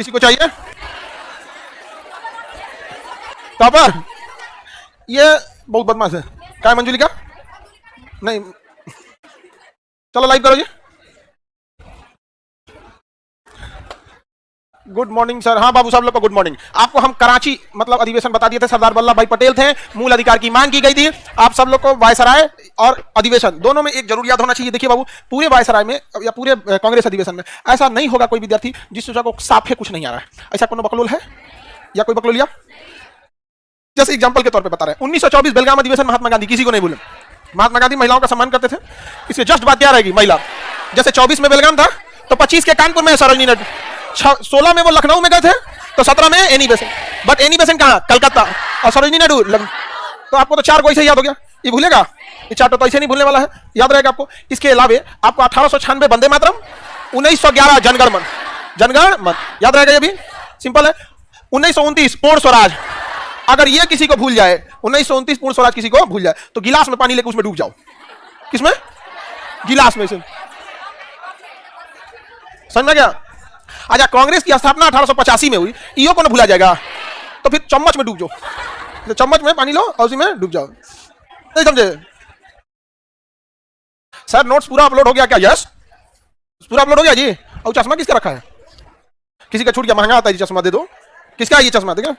किसी को चाहिए? टॉपर ये बहुत बदमाश है। क्या है मंजुली का? नहीं, चलो लाइव करो जी। Good morning sir. हाँ बाबू साहब लोग को गुड मॉर्निंग। आपको हम कराची मतलब अधिवेशन बता दिए थे, सरदार वल्लभ भाई पटेल थे, मूल अधिकार की मांग की गई थी। आप सब लोग को वायसराय और अधिवेशन दोनों में एक जरूरियात होना चाहिए। देखिए बाबू, पूरे वायसराय में या पूरे कांग्रेस अधिवेशन में ऐसा नहीं होगा कोई विद्यार्थी जिस सोचा को साफे कुछ नहीं आ रहा है। ऐसा कोनो बकलोल है या कोई बकलोलिया? जैसे एग्जाम्पल के तौर पर बता रहे हैं, 1924 बेलगाम अधिवेशन, महात्मा गांधी, किसी को नहीं भूले। महात्मा गांधी महिलाओं का सम्मान करते थे। इसके जस्ट बात क्या रहेगी, महिला। जैसे 24 में बेलगाम था तो 25 के कानपुर में सरोजनी नायडू, 16 में वो लखनऊ में गए थे, तो 17 में Annie Besant. But Annie Besant कहां? कलकत्ता। और सरोजनी नायडू तो आपको तो 4 को ऐसे याद हो गया। ये भूलेगा? ये 4 तो ऐसे नहीं भूलने वाला है, याद रहेगा आपको। इसके अलावा आपको 1896 वंदे मातरम, 1911 जनगण मन, जनगण मन याद रहेगा। ये भी सिंपल है। 1929 पूर्ण स्वराज। अगर ये किसी को भूल जाए, 1929 पूर्ण स्वराज किसी को भूल जाए, तो गिलास में पानी लेकर उसमें डूब जाओ। किसमें? गिलास में से। समझ में गया? अच्छा, कांग्रेस की स्थापना 1885 में हुई, इयो को ना भूला जाएगा। तो फिर चम्मच में डूब जाओ, तो चम्मच में पानी लो और उसी में डूब जाओ। नहीं समझे सर? नोट्स पूरा अपलोड हो गया क्या? यस, पूरा अपलोड हो गया जी। और चश्मा किसका रखा है? किसी का छूट गया, महंगा आता है जी चश्मा, दे दो। किसका है ये चश्मा? देखा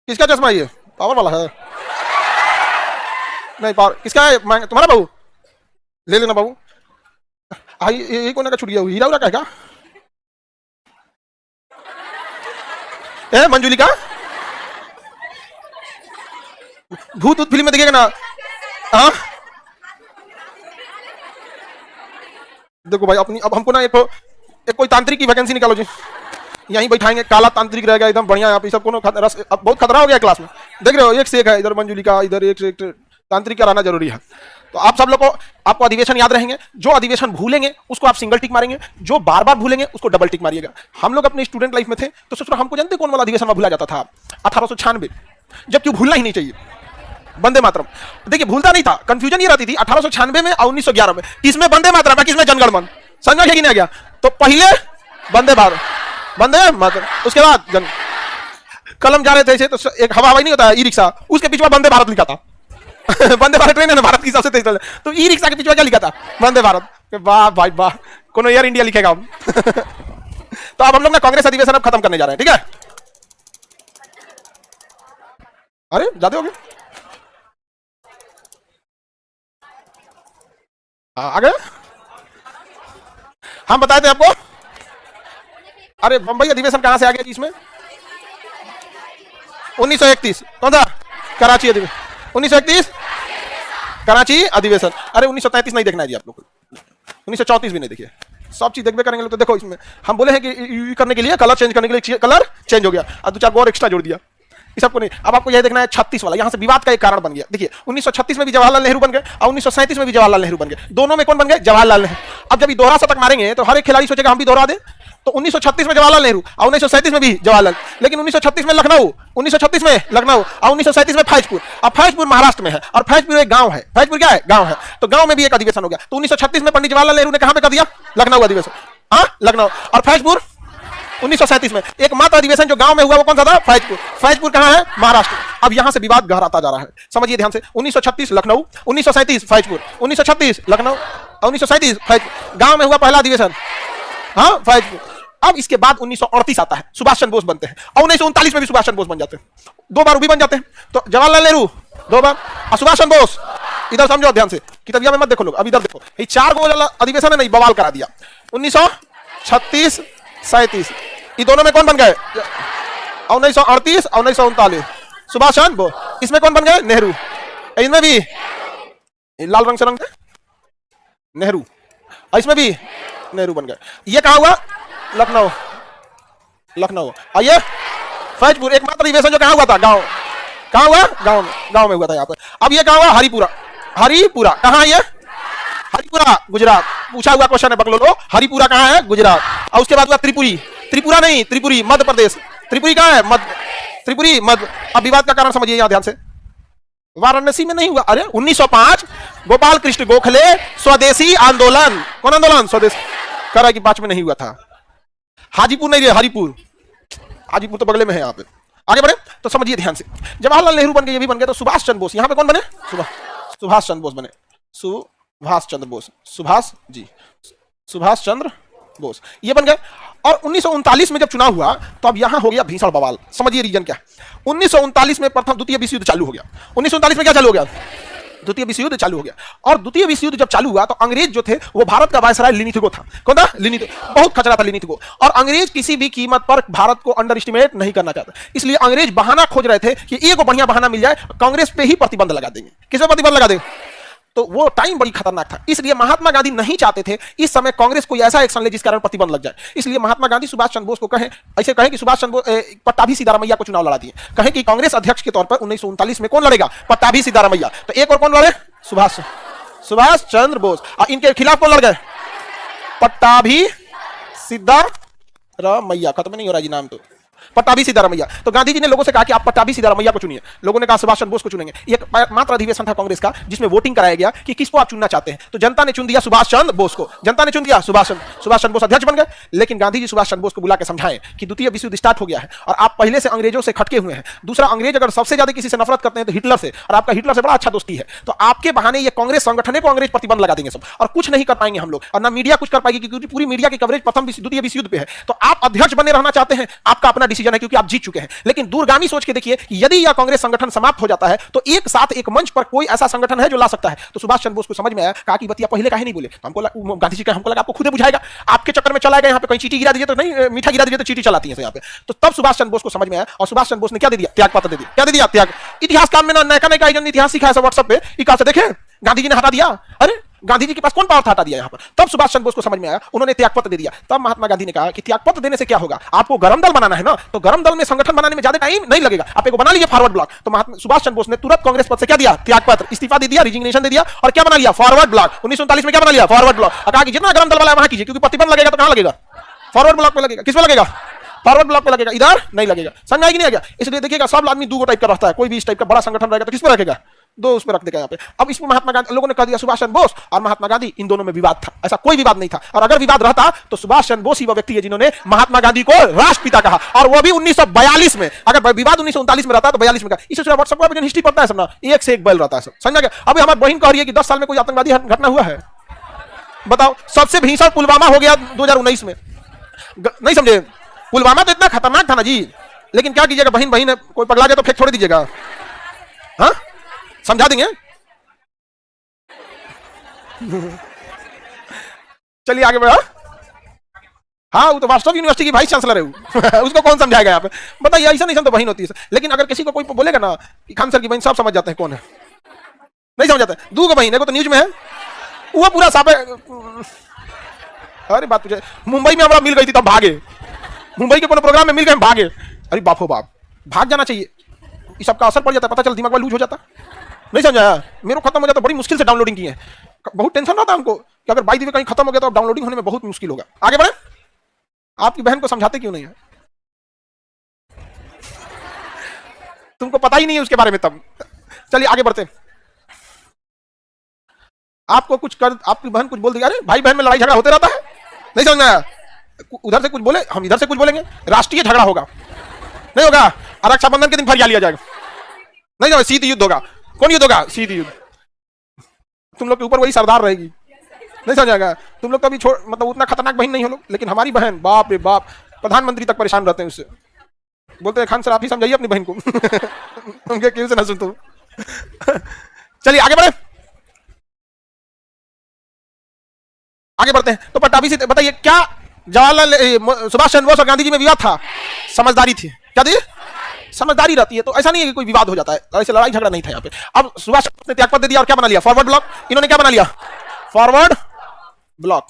किसका चश्मा? ये पावर वाला है? नहीं पावर किसका है? तुम्हारा बाबू? ले लेना बाबू। ये कौन का छूट गया? हीरा उरा का है क्या? मंजुली का? भूत फिल्म में देखिएगा ना। हाँ देखो भाई, अपनी अब हमको ना एक कोई तांत्रिक की वैकेंसी निकालो जी। यहीं बैठाएंगे, काला तांत्रिक रहेगा एकदम बढ़िया। यहाँ पे सब कोनो बहुत खतरा हो गया क्लास में। देख रहे हो, एक से एक है। इधर मंजुली का, इधर एक से एक तांत्रिक का रहना जरूरी है। तो आप सब लोग को आपको अधिवेशन याद रहेंगे। जो अधिवेशन भूलेंगे उसको आप सिंगल टिक मारेंगे, जो बार बार भूलेंगे उसको डबल टिक मारिएगा। हम लोग अपने स्टूडेंट लाइफ में थे तो सोच रहा, हमको जानते कौन वाला अधिवेशन में भूला जाता था? 1896। जबकि भूलना ही नहीं चाहिए। वंदे मातरम देखिए, भूलता नहीं था, कंफ्यूजन ये रहती थी 1896 में और 1911 में, किसमें वंदे मातरम है, किसमें जनगण मन। समझ में नहीं आ गया? तो पहले वंदे भारत, वंदे मातरम, उसके बाद जन। कलम जा रहे थे तो एक हवा हवाई नहीं होता है, ई रिक्शा, उसके पीछे वंदे भारत लिखा था। वंदे भारत ट्रेन है ना, भारत की सबसे तेज चल। तो ई रिक्शा के पीछे क्या लिखा था? वंदे भारत। वाह भाई वाह, कोनो एयर इंडिया लिखेगा हम। तो अब हम लोग ना कांग्रेस अधिवेशन अब खत्म करने जा रहे हैं, ठीक है? अरे जाते हो गए? आ गए? हम बताए थे आपको। अरे बंबई अधिवेशन कहां से आ गया जी इसमें? 1931। कौन सा? कराची अधिवेशन। 1931 कराची अधिवेशन। अरे 1933 नहीं देखना है जी आप लोग को, 1934 भी नहीं देखिए। सब चीज देखते करेंगे तो देखो, इसमें हम बोले हैं कि करने के लिए, कलर चेंज करने के लिए कलर चेंज हो गया और 2-4 और एक्स्ट्रा जोड़ दिया। इस सबको नहीं। अब आपको यह देखना है 36 वाला, यहां से विवाद का एक कारण बन गया। देखिए 1936 में भी जवाहरलाल नेहरू बन गए और 1937 में भी जवाहरलाल नेहरू बन गए। दोनों में कौन बन गए? जवाहरलाल नेहरू। अब जब ये दोहरा शतक मारेंगे तो हर एक खिलाड़ी सोचेगा हम भी दोहरा दें। तो 1936 में जवाहरलाल नेहरू और 1937 में भी जवाहरलाल, लेकिन 1936 में लखनऊ, 1936 में लखनऊ और 1937 में फैजपुर। अब फैजपुर महाराष्ट्र में है और फैजपुर एक गांव है। फैजपुर क्या है? गांव है। तो गांव में भी एक अधिवेशन हो गया। तो 1936 में पंडित जवाहरलाल नेहरू ने कहां पे कर दिया? लखनऊ अधिवेशन। हाँ लखनऊ। और फैजपुर 1937 में एकमात्र अधिवेशन जो गांव में हुआ वो कौन सा था? फैजपुर। फैजपुर कहां है? महाराष्ट्र। अब यहां से विवाद गहराता जा रहा है, समझिए ध्यान से। 1936 लखनऊ, 1937 फैजपुर, 1936 लखनऊ और 1937 फैजपुर। गांव में हुआ पहला अधिवेशन, हाँ फैजपुर। अब इसके बाद 1938 आता है, सुभाष चंद्र बोस बनते हैं और 1939 में भी सुभाष चंद्र बोस बन जाते हैं। 2 बार वो भी बन जाते हैं। तो जवाहरलाल नेहरू 2 बार और सुभाष चंद्र बोस। इधर समझो ध्यान से, किताबिया में मत देखो लोग, अब इधर देखो। ये 4 गो अधिवेशन है, नहीं बवाल करा दिया। 1936 37 ये दोनों में कौन बन गए? 1938 और 1939 सुभाष चंद्र बोस। इसमें कौन बन गए? नेहरू। इनमें भी लाल रंग से रंग नेहरू और इसमें भी नेहरू बन गए। ये कहां हुआ? लखनऊ। लखनऊ। और ये फैजपुर, एकमात्र अधिवेशन जो कहां हुआ था? गांव। कहां हुआ? गांव में। गांव में हुआ था यहाँ पर। अब ये कहां हुआ? हरिपुरा। हरिपुरा कहां है? ये हरिपुरा गुजरात। पूछा हुआ क्वेश्चन है बंगलोरो, हरिपुरा कहां है? गुजरात। और उसके बाद हुआ त्रिपुरी। त्रिपुरा नहीं, त्रिपुरी मध्य प्रदेश। त्रिपुरी कहां है? मध्य। त्रिपुरी मध्य। अब विवाद का कारण समझिए यहां ध्यान से। वाराणसी में नहीं हुआ। अरे 1905 गोपाल कृष्ण गोखले स्वदेशी आंदोलन। कौन आंदोलन? स्वदेशी। कह रहा है कि 5 में नहीं हुआ था। हाजीपुर नहीं, हरिपुर, हाजीपुर तो बगले में है यहाँ पे। आगे बढ़े तो समझिए ध्यान से, जवाहरलाल नेहरू बन गए, ये भी बन गए, तो सुभाष चंद्र बोस यहाँ पे कौन बने? सुभाष चंद्र बोस बने, सुभाष चंद्र बोस, सुभाष जी, सुभाष चंद्र बोस ये बन गए। और 1939 में जब चुनाव हुआ तो अब यहां हो गया भीषण बवाल। समझिए रीजन क्या। 1939 में प्रथम द्वितीय विश्व युद्ध चालू हो गया। 1939 में क्या चालू हो गया? द्वितीय विश्व युद्ध चालू हो गया। और द्वितीय विश्व युद्ध जब चालू हुआ तो अंग्रेज जो थे वो भारत का वायसराय लिनिथिगो था। कौन था? लिनिथिगो। बहुत खचरा था लिनिथिगो। और अंग्रेज किसी भी कीमत पर भारत को अंडर एस्टिमेट नहीं करना चाहते, इसलिए अंग्रेज बहाना खोज रहे थे कि एक बढ़िया बहाना मिल जाए, कांग्रेस पे ही प्रतिबंध लगा देंगे। किस पे प्रतिबंध लगा देंगे? तो वो टाइम बड़ी खतरनाक था, इसलिए महात्मा गांधी नहीं चाहते थे इस समय कांग्रेस कोई ऐसा एक्शन ले जिस कारण प्रतिबंध लग जाए। इसलिए महात्मा गांधी सुभाष चंद्र बोस को कहें, ऐसे कहें कि सुभाष चंद्र बोस पट्टाभी सीतारामैया को चुनाव लड़ा दिए। कहें कि कांग्रेस अध्यक्ष के तौर पर 1939 में कौन लड़ेगा? पट्टाभी सीतारामैया। तो एक और कौन लड़े? सुभाष चंद्र बोस। और इनके खिलाफ कौन लड़ गए? पट्टाभी सीतारामैया। खत्म नहीं हो रहा जी नाम, तो पट्टाभी सीतारामैया। तो गांधी जी ने लोगों से कहा कि आप पट्टाभी सीतारामैया को चुनिए। लोगों ने कहा सुभाष चंद्र बोस को चुनेंगे। एक मात्र अधिवेशन था कांग्रेस का जिसमें वोटिंग कराया गया कि किसको आप चुनना चाहते हैं। तो जनता ने चुन दिया सुभाष चंद्र बोस को। जनता ने चुन दिया सुभाष चंद्र बोस अध्यक्ष बन गए। लेकिन गांधी जी सुभाष चंद्र बोस को बुला के समझाएं कि द्वितीय विश्व युद्ध स्टार्ट हो गया है और आप पहले से अंग्रेजों से खटके हुए हैं। दूसरा, अंग्रेज अगर सबसे ज्यादा किसी से नफरत करते हैं तो हिटलर से, और आपका हिटलर से बड़ा अच्छा दोस्ती है। तो आपके बहाने ये कांग्रेस संगठन को अंग्रेज प्रतिबंध लगा देंगे सब, और कुछ नहीं कर पाएंगे हम लोग, और ना मीडिया कुछ कर पाएगी क्योंकि पूरी मीडिया की कवरेज प्रथम द्वितीय विश्व युद्ध पे है। तो आप अध्यक्ष बने रहना चाहते हैं, आपका अपना डिसीजन है क्योंकि आप जीत चुके हैं। लेकिन दूरगामी सोच के देखिए, यदि यह कांग्रेस संगठन समाप्त हो जाता है तो एक साथ एक मंच पर कोई ऐसा संगठन है जो ला सकता है। तो सुभाष चंद्र बोस को समझ में आया, कहा कि बतिया पहले काहे नहीं बोले। हमको गांधी जी का हमको लगा आपको खुद बुझाएगा, आपके चक्कर में चला गया, यहाँ पे कहीं चीटी गिरा दीजिए तो नहीं, मीठा गिरा दीजिए तो चीटी चलाती है यहाँ पे। तो तब सुभाष चंद्र बोस को समझ में आया और सुभाष चंद्र बोस ने क्या दे दिया? त्यागपत्र दे दिया। क्या दे दिया? त्याग। इतिहास काम में ना नया नया इतिहास सिखाया सब व्हाट्सएप पे, इकाल से देखे गांधी जी ने हटा दिया। अरे गांधी जी के पास कौन पावर था? हटा दिया यहाँ पर। तब सुभाष चंद्र बोस को समझ में आया, उन्होंने त्यागपत्र दे दिया। तब महात्मा गांधी ने कहा कि त्यागपत्र देने से क्या होगा, आपको गरम दल बनाना है ना, तो गरम दल में संगठन बनाने में ज्यादा टाइम नहीं लगेगा, आप एक बना लीजिए फॉरवर्ड ब्लॉक। तो महात्मा सुभाष चंद्र बोस ने तुरंत कांग्रेस पद से क्या दिया? त्यागपत्र, इस्तीफा दे दिया, रिजिग्नेशन दे दिया, और क्या बना लिया? Forward block. 1939 में क्या बना लिया? Forward block. कहा कि जितना गरम दल वाला वहां कीजिए, क्योंकि प्रतिबंध लगेगा तो कहां लगेगा? फॉरवर्ड ब्लॉक पे लगेगा। किस पे लगेगा? फॉरवर्ड ब्लॉक पे लगेगा, इधर नहीं लगेगा। समझ आएगी नहीं आ गया? इसलिए देखिएगा सब आदमी दो टाइप का रहता है, कोई भी इस टाइप का बड़ा संगठन रहेगा तो किस पे रखेगा? दो उस पर रख देगा यहाँ पे। अब इसमें महात्मा गांधी लोगों ने कह दिया सुभाष चंद्र बोस और महात्मा गांधी, इन दोनों में विवाद था। ऐसा कोई विवाद नहीं था, और अगर विवाद रहता तो सुभाष चंद्र बोस ही वह व्यक्ति है जिन्होंने महात्मा गांधी को राष्ट्रपिता कहा, और वो भी 1942 में। अगर विवाद 1939 में रहता तो 42 में कहा। इसे व्हाट्सएप पर हिस्ट्री पढ़ता है सब ना, एक से एक बैल रहता है सब। समझ गया? अभी हमारी बहन कह रही है कि 10 साल में कोई आतंकवादी घटना हुआ है? बताओ। सबसे भीषण पुलवामा हो गया 2019 में, नहीं समझे? पुलवामा तो इतना खतरनाक था ना जी, लेकिन क्या कीजिएगा, बहन बहन है, कोई पगला जाए तो फेंक थोड़ी दीजिएगा। हाँ, समझा देंगे। चलिए आगे बढ़ा। हाँ, वो तो वास्तव यूनिवर्सिटी की वाइस चांसलर है उसको कौन समझाएगा यहाँ पे? बताइए, ऐसा नहीं तो बहन होती है। लेकिन अगर किसी को कोई बोलेगा ना कि खान सर की बहन, सब समझ जाते हैं कौन है। नहीं समझ जाते। दो बहन है, को तो न्यूज में है, वो पूरा साफ है। अरे बात तुझे, मुंबई में हमारा मिल गई थी तब भागे, मुंबई के कोनो प्रोग्राम में मिल गए भागे। अरे बाप हो बाप, भाग जाना चाहिए, इस सबका असर पड़ जाता है, पता चल दिमाग में लूज हो जाता। नहीं समझाया? मेरे खत्म हो जाता, बड़ी मुश्किल से डाउनलोडिंग की है, बहुत टेंशन रहता है हमको कि अगर बाई द वे कहीं खत्म हो गया तो डाउनलोडिंग होने में बहुत मुश्किल होगा। आगे बढ़े। आपकी बहन को समझाते क्यों नहीं है? तुमको पता ही नहीं है उसके बारे में तब। चलिए आगे बढ़ते। आपको कुछ कर, आपकी बहन कुछ बोल दी, अरे भाई बहन में लड़ाई झगड़ा होते रहता है, नहीं समझ में आया? उधर से कुछ बोले, हम इधर से कुछ बोलेंगे, राष्ट्रीय झगड़ा होगा, नहीं होगा? और रक्षाबंधन के दिन फरिया लिया जाएगा, नहीं होगा? शीत युद्ध होगा। कौन युद्ध होगा? शीत युद्ध। तुम लोग के ऊपर वही सरदार रहेगी, नहीं समझाएगा? तुम लोग कभी मतलब उतना खतरनाक बहन नहीं हो लोग, लेकिन हमारी बहन बाप रे बाप, प्रधानमंत्री तक परेशान रहते हैं उससे। बोलते हैं खान सर आप ही समझाइए अपनी बहन को उनके क्यों से ना सुन तुम। चलिए आगे बढ़े, आगे बढ़ते हैं। तो पट्टाभी से बताइए, क्या जवाहरलाल सुभाष चंद्र बोस और गांधी जी में विवाद था? समझदारी थी। क्या थी? समझदारी रहती है तो ऐसा नहीं है कि कोई विवाद हो जाता है, ऐसे लड़ाई झगड़ा नहीं था यहाँ पे। अब सुभाष चंद्र बोस ने त्यागपत्र दे दिया और क्या बना लिया? Forward block. इन्होंने क्या बना लिया? Forward block.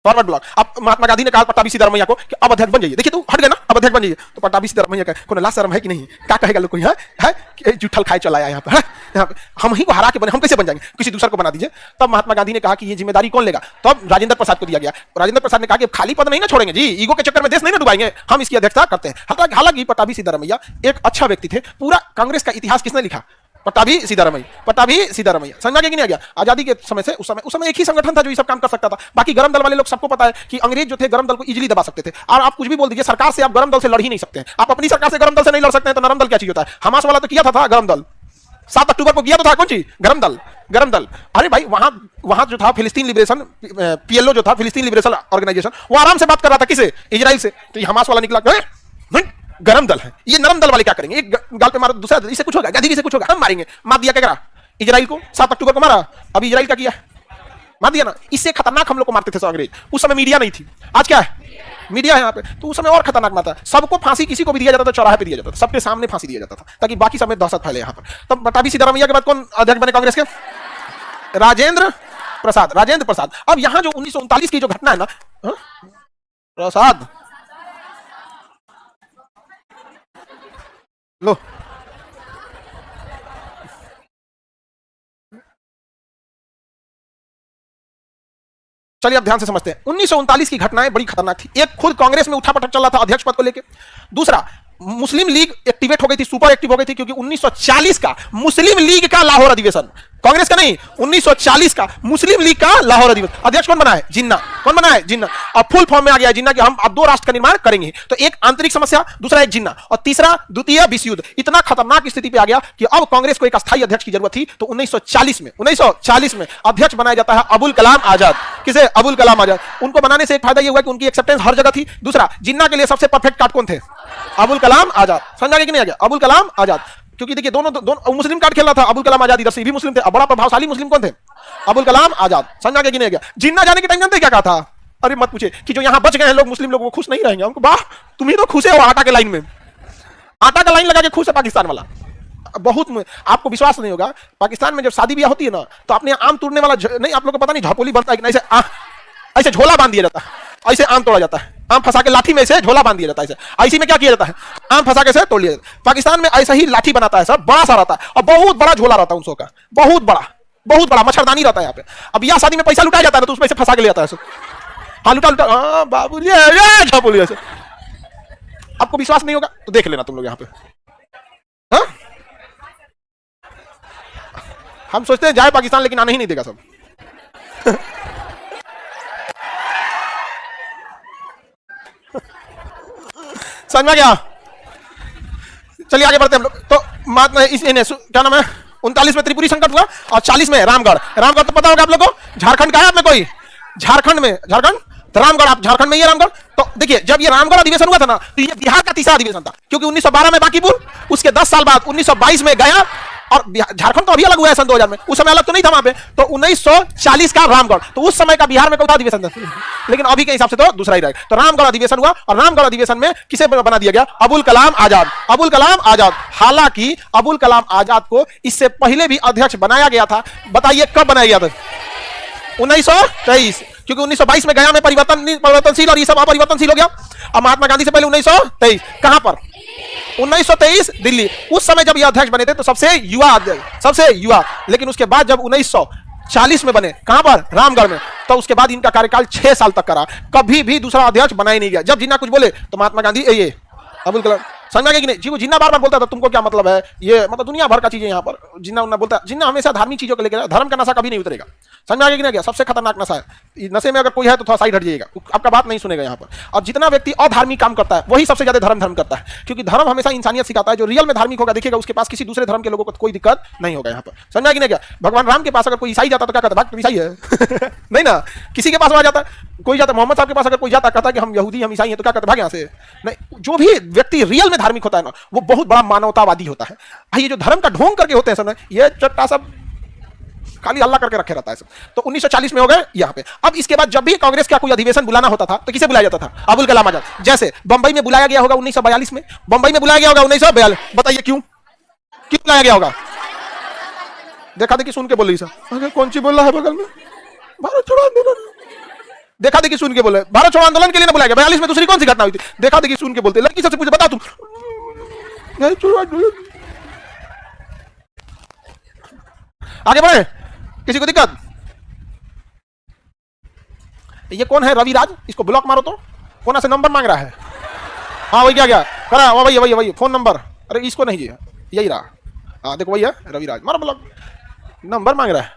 Forward block. अब महात्मा गांधी ने कहा पट्टाभी सीतारामैया को कि अब अध्यक्ष बन जाइए। देखिए तू हट गया ना, अब अध्यक्ष बन जाइए। तो पट्टाभी सीतारामैया का कोई लाज शर्म है कि नहीं? क्या कहेगा लोग? कोई है कि जुठल खाए चला आया यहाँ पे, यहाँ पे हम ही को हरा के बने, हम कैसे बन जाएंगे? किसी दूसरे को बना दीजिए। तब महात्मा गांधी ने कहा कि ये जिम्मेदारी कौन लेगा? तो अब राजेंद्र प्रसाद को दिया गया। राजेंद्र प्रसाद ने कहा कि खाली पद नहीं ना छोड़ेंगे जी, ईगो के चक्कर में देश नहीं ना डुबाएंगे, हम इसकी अध्यक्षता करते हैं। हालांकि पट्टाभी सीतारामैया एक अच्छा व्यक्ति थे। पूरा कांग्रेस का इतिहास किसने लिखा? पट्टाभी सीतारमैया समझ में आ गया कि नहीं आ गया? आजादी के समय से उस समय एक ही संगठन था जो ये सब काम कर सकता था। बाकी गरम दल वाले लोग सबको पता है कि अंग्रेज जो थे गरम दल को इजीली दबा सकते थे। और आप कुछ भी बोल दीजिए, सरकार से आप गरम दल से लड़ ही नहीं सकते हैं। आप अपनी सरकार से गरम दल से नहीं लड़ सकते हैं तो नरम दल क्या चीज होता है? हमास वाला तो किया था गरम दल, 7 अक्टूबर को किया तो था कौन चीज? गरम दल। अरे भाई वहां जो था फिलिस्तीन लिबरेशन, पीएलओ जो था फिलिस्तीन लिबरेशन ऑर्गेनाइजेशन, वो आराम से बात कर रहा था किसे? इजराइल से। तो ये हमास वाला निकला गरम दल है, ये नरम दल वाले क्या करेंगे? एक गाल पे मारो दूसरा, इससे कुछ होगा? गधी से कुछ होगा? हम मारेंगे। मार दिया क्या करा? इजराइल को 7 अक्टूबर को मारा। अभी इजराइल का किया, मार दिया ना। इससे खतरनाक हम लोग को मारते थे अंग्रेज। उस समय मीडिया नहीं थी, आज क्या है? मीडिया है यहाँ पे। तो उस समय और खतरनाक मारता है। सबको फांसी किसी को भी दिया जाता था, चौराहे पे दिया जाता था, सबके सामने फांसी दिया जाता था ताकि बाकी सब में दहशत फैले यहाँ पर। तब पट्टाभी सीतारमैया के बाद कौन अध्यक्ष बने कांग्रेस के? राजेंद्र प्रसाद। अब यहाँ जो 1939 की जो घटना है ना, प्रसाद लो, चलिए अब ध्यान से समझते हैं। 1939 की घटनाएं बड़ी खतरनाक थी। एक खुद कांग्रेस में उठापटक चल रहा था अध्यक्ष पद को लेकर। दूसरा, मुस्लिम लीग एक्टिवेट हो गई थी, सुपर एक्टिव हो गई थी, क्योंकि 1940 का मुस्लिम लीग का लाहौर अधिवेशन, कांग्रेस का नहीं, 1940 का मुस्लिम लीग का लाहौर अधिवेशन, अध्यक्ष कौन बना है? जिन्ना। कौन बना है? जिन्ना। अब फुल फॉर्म में आ गया जिन्ना कि हम अब 2 राष्ट्र का निर्माण करेंगे। तो एक आंतरिक समस्या, दूसरा एक जिन्ना, और तीसरा द्वितीय विश्व युद्ध। इतना खतरनाक स्थिति पे आ गया कि अब कांग्रेस को एक अस्थायी अध्यक्ष की जरूरत थी। तो 1940 में अध्यक्ष बनाया जाता है अबुल कलाम आजाद। किसे? अबुल कलाम आजाद। उनको बनाने से एक फायदा यह हुआ कि उनकी एक्सेप्टेंस हर जगह थी। दूसरा, जिन्ना के लिए सबसे परफेक्ट कार्ड कौन थे? अबुल कलाम आजाद। समझा कि नहीं आ गया? अबुल कलाम आजाद। क्योंकि देखिए दोनों मुस्लिम कार्ड खेल रहा था। अबुल कलाम आजाद इधर से भी मुस्लिम थे। अब बड़ा प्रभावशाली मुस्लिम कौन थे? अबुल कलाम आजाद। समझा कि नहीं आ गया? जिन्ना जाने के टाइम जानते क्या कहा था? अरे मत पूछे कि जो यहां बच गए हैं लोग, मुस्लिम लोग, वो खुश नहीं रहेंगे। उनको वाह, तुम ही तो खुश हो। आटा के लाइन में, आटा का लाइन लगा के खुश है पाकिस्तान वाला। बहुत आपको विश्वास नहीं होगा, पाकिस्तान में जब शादी ब्याह होती है ना, तो अपने आम तोड़ने वाला नहीं, आप लोग को पता नहीं झापोली बनता है कि नहीं? ऐसे झोला बांध दिया जाता है, ऐसे आम तोड़ा जाता है। आम फंसा के लाठी में से झोला बांध दिया जाता है। ऐसे में क्या किया जाता है? आम फंसा के से तोड़ लिया जाता है। पाकिस्तान में ऐसा ही लाठी बनाता है सब, बड़ा सा रहता है और बहुत बड़ा झोला रहता है उनसों का, बहुत बड़ा मच्छरदानी रहता है यहाँ पे। अब यह शादी में पैसा लुटाया जाता है तो उसमें से फंसा के ले जाता है सब। हाँ लुटा, हाँ बाबू झापोली ऐसे। आपको विश्वास नहीं होगा तो देख लेना तुम लोग यहाँ पे। हाँ, हम सोचते हैं जाए पाकिस्तान, लेकिन आने ही नहीं देगा सब। समझ में गया? चलिए आगे बढ़ते हैं हम लोग। तो क्या नाम है? 39 में त्रिपुरी संकट हुआ और 40 में रामगढ़ तो पता होगा आप लोगों को। झारखंड का है आप में कोई? झारखंड तो रामगढ़, आप झारखंड में ही है रामगढ़। तो देखिए जब ये रामगढ़ अधिवेशन हुआ था ना, तो ये बिहार का तीसरा अधिवेशन था, क्योंकि 1912 में बांकीपुर, उसके 10 साल बाद 1922 में गया, और झारखंड तो अभी अलग हुआ है सन 2000 में, उस समय अलग तो नहीं था वहां पे। तो 1940 का रामगढ़, तो उस समय का बिहार में कौन सा अधिवेशन था? लेकिन अभी के हिसाब से तो दूसरा ही रहेगा। तो रामगढ़ अधिवेशन हुआ और रामगढ़ अधिवेशन में किसे बना दिया गया? अबुल कलाम आजाद। हालांकि अबुल कलाम आजाद को इससे पहले भी अध्यक्ष बनाया गया था। बताइए कब बनाया गया था? 1923, क्योंकि 1922 में गया में परिवर्तनशील और ये सब अपरिवर्तनशील हो गया। और महात्मा गांधी से पहले 1923 कहां पर? 1923 दिल्ली। उस समय जब ये अध्यक्ष बने थे तो सबसे युवा, लेकिन उसके बाद जब 1940 में बने, कहां पर? रामगढ़ में, तो उसके बाद इनका कार्यकाल 6 साल तक करा। कभी भी दूसरा अध्यक्ष बनाया नहीं गया। जब जिन्ना कुछ बोले तो महात्मा गांधी ये अबुल कलाम, समझ में कि नहीं? जी वो जिन्ना बार बोलता था तुमको क्या मतलब है, ये मतलब दुनिया भर का चीजें यहाँ पर जिन्ना उन्ना बोलता है। जिन्ना हमेशा धार्मिक चीजों को लेकर, धर्म का नशा कभी नहीं उतरेगा। समझ में आ गया? सबसे खतरनाक नशा है। नशे में अगर कोई है तो थोड़ा साइड हट जाइएगा, आपका बात नहीं सुनेगा यहाँ पर। और जितना व्यक्ति अधार्मिक काम करता है वही सबसे ज्यादा धर्म करता है, क्योंकि धर्म हमेशा इंसानियत सिखाता है। जो रियल में धार्मिक होगा देखिएगा, उसके पास किसी दूसरे धर्म के लोगों को कोई दिक्कत नहीं होगा यहाँ पर। समझ में आ गया? भगवान राम के पास अगर कोई ईसाई जाता तो क्या कहता? भाग, ईसाई है। नहीं ना, किसी के पास आ जाता, कोई जाता, मोहम्मद साहब के पास अगर कोई जाता, कहता कि हम यहूदी, हम ईसाई हैं, तो क्या कहते? भाग यहाँ से। नहीं, जो भी व्यक्ति रियल में धार्मिक होता है ना, वो बहुत बड़ा मानवतावादी होता है। ये जो धर्म का ढोंग करके होते हैं सब, ये चट्टा सब खाली हल्ला करके रखे रहता है सब। तो 1940 में हो गए यहाँ पे। अब इसके बाद जब भी कांग्रेस का कोई अधिवेशन बुलाना होता था तो किसे बुलाया जाता था? अबुल कलाम आजाद। जैसे बंबई में बुलाया गया होगा 1942 में, बंबई में बुलाया गया होगा 1942। बताइए क्यों बुलाया गया होगा? देखा देखी सुन के बोल रही सर, कौन सी बोल रहा है बगल में? भारत छोड़ो आंदोलन। देखा देखी सुन के बोले, भारत छोड़ो आंदोलन के लिए ना बुलाया गया। 42 में दूसरी कौन सी घटना हुई थी? देखा देखी सुन के बोलते। लड़की सबसे पूछे, बता तुम। आगे बढ़े, किसी को दिक्कत? ये कौन है? रविराज, इसको ब्लॉक मारो। तो कौन से नंबर मांग रहा है? हाँ वही क्या करा? वही फोन नंबर। अरे इसको नहीं जी, यही रहा। हाँ देखो वही है रविराज, मारो ब्लॉक, नंबर मांग रहा है।